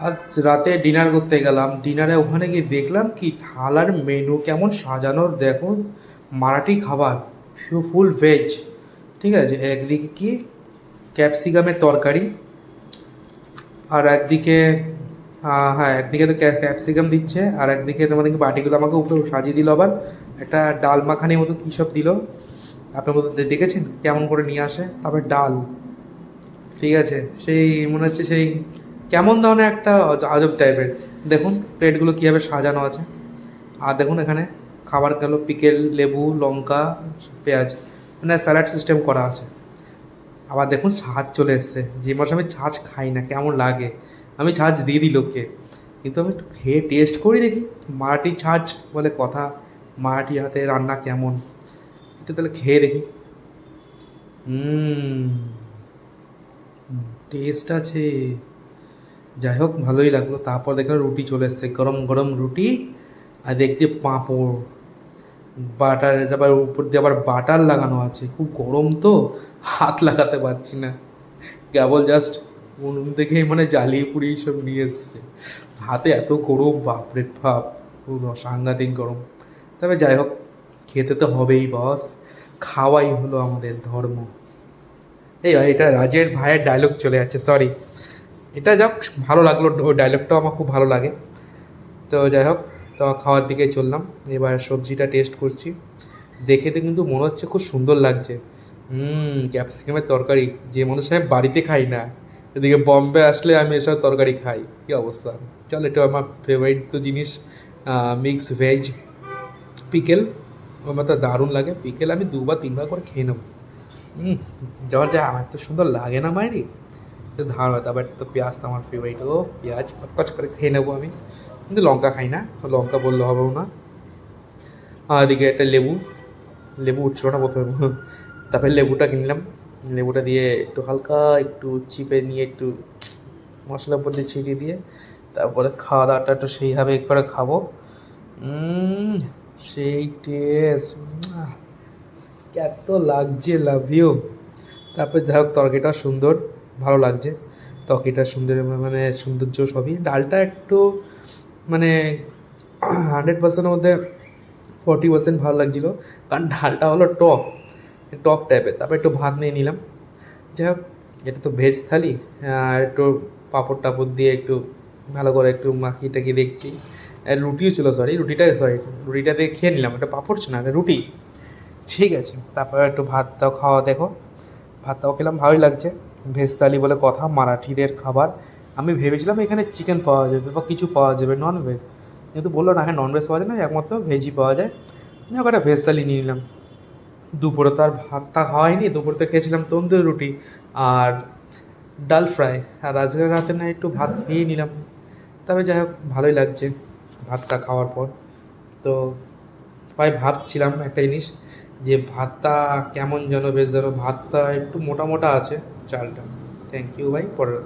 আজ রাতে ডিনার করতে গেলাম, ডিনারে ওখানে গিয়ে দেখলাম কি থালার মেনু কেমন সাজানো দেখো। মারাঠি খাবার, ফুল ভেজ। ঠিক আছে, একদিকে কি ক্যাপসিকামের তরকারি, আর একদিকে হ্যাঁ, একদিকে তো ক্যাপসিকাম দিচ্ছে, আর একদিকে তোমাদের কি বাটিগুলো আমাকে উপরে সাজিয়ে দিল আবার একটা ডাল মাখানির মতো কী সব দিল। আপনার মতো দেখেছেন কেমন করে নিয়ে আসে, তারপরে ডাল। ঠিক আছে, সেই মনে হচ্ছে সেই কেমন ধরনের একটা আজব টাইপের। দেখুন প্লেটগুলো কীভাবে সাজানো আছে। আর দেখুন এখানে খাবার গেল, পিকেল, লেবু, লঙ্কা, পেঁয়াজ, মানে স্যালাড সিস্টেম করা আছে। আবার দেখুন ছাঁচ চলে এসছে, যে মাসে আমি ছাঁচ খাই না, কেমন লাগে। আমি ছাঁচ দিয়ে দিই লোককে, কিন্তু আমি একটু খেয়ে টেস্ট করি দেখি। মারাঠি ছাঁচ বলে কথা, মারাঠি হাতে রান্না কেমন, একটু তাহলে খেয়ে দেখি। হুম, টেস্ট আছে। যাই হোক, ভালোই লাগলো। তারপর দেখলাম রুটি চলে এসছে, গরম গরম রুটি, আর দেখতে পাঁপড়, বাটার, এটা আবার উপর দিয়ে আবার বাটার লাগানো আছে। খুব গরম তো, হাত লাগাতে পারছি না, কেবল জাস্ট উনুন থেকেই মানে জ্বালিয়ে পুড়িয়ে সব নিয়ে এসছে। হাতে এত গরম, বাপরে বাপ, খুব সাংঘাতিক গরম। তবে যাই হোক, খেতে তো হবেই বস, খাওয়াই হলো আমাদের ধর্ম। এই এটা রাজের ভাইয়ের ডায়লগ চলে যাচ্ছে, সরি। এটা যাক, ভালো লাগলো, ওই ডায়লগটাও আমার খুব ভালো লাগে। তো যাই হোক, তো খাওয়ার দিকে চললাম। এবার সবজিটা টেস্ট করছি, দেখে তো কিন্তু মনে হচ্ছে খুব সুন্দর লাগছে। ক্যাপসিকামের তরকারি, যে মানুষ আমি বাড়িতে খাই না, এদিকে বম্বে আসলে আমি এসব তরকারি খাই, কী অবস্থা। চল, এটা আমার ফেভারিট তো জিনিস, মিক্স ভেজ পিকেল। আমার তো দারুণ লাগে পিকেল, আমি দুবার তিনবার করে খেয়ে নেবো। হুম, যাওয়ার যা আমার তো সুন্দর লাগে না মায়েরই। তো ধার তারপর তো পেঁয়াজ তো আমার ফেভারিট, ও পেঁয়াজ কচকচ করে খেয়ে নেবো আমি, কিন্তু লঙ্কা খাই না, তো লঙ্কা বললে হবেও না। আর এদিকে একটা লেবু, লেবু উঠছিল না প্রথমে, তারপরে লেবুটা কিনলাম। লেবুটা দিয়ে একটু হালকা একটু চিপে নিয়ে একটু মশলার উপর দিয়ে ছিটিয়ে দিয়ে তারপরে খাওয়া দাওয়াটা একটু সেইভাবে করে খাবো। উম, সেই টেস্ট, এত লাগছে, লাভ ইউ। তারপর যাই হোক, তরকারিটা সুন্দর, ভালো লাগছে। তরকারিটা সুন্দর, মানে সৌন্দর্য সবই। ডালটা একটু মানে 100%-এর মধ্যে 40% ভালো লাগছিলো, কারণ ডালটা হলো টক, টক টাইপের। তারপর একটু ভাত নিয়ে নিলাম। যাই হোক, এটা তো ভেজ থালি, আর একটু পাঁপড় টাপড় দিয়ে একটু ভালো করে একটু মাখিয়ে টাকিয়ে দেখছি। আর রুটিও ছিল, রুটিটা দিয়ে খেয়ে নিলাম, একটা পাঁপড় ছিল না, রুটি। ঠিক আছে, তারপর একটু ভাতটাও খাওয়া দেখো, ভাতটাও খেলাম, ভালোই লাগছে। ভেজ থালি বলে কথা, মারাঠিদের খাবার। আমি ভেবেছিলাম এখানে চিকেন পাওয়া যাবে বা কিছু পাওয়া যাবে নন ভেজ, কিন্তু বললো না, এখানে নন ভেজ পাওয়া যায় না, একমাত্র ভেজই পাওয়া যায়। যাই হোক, একটা ভেজ থালি নিয়ে নিলাম। দুপুরে তো আর ভাতটা খাওয়াইনি, দুপুরে তো খেয়েছিলাম তন্দুরি রুটি আর ডাল ফ্রাই। আর আজকের রাতে না একটু ভাত খেয়ে নিলাম। তবে যাই হোক, ভালোই লাগছে ভাতটা খাওয়ার পর। তো ভাই ভাবছিলাম একটা জিনিস, যে ভাতটা কেমন যেন, বেশ যেন ভাতটা একটু মোটা মোটা আছে, চালটা। থ্যাংক ইউ ভাই, পরের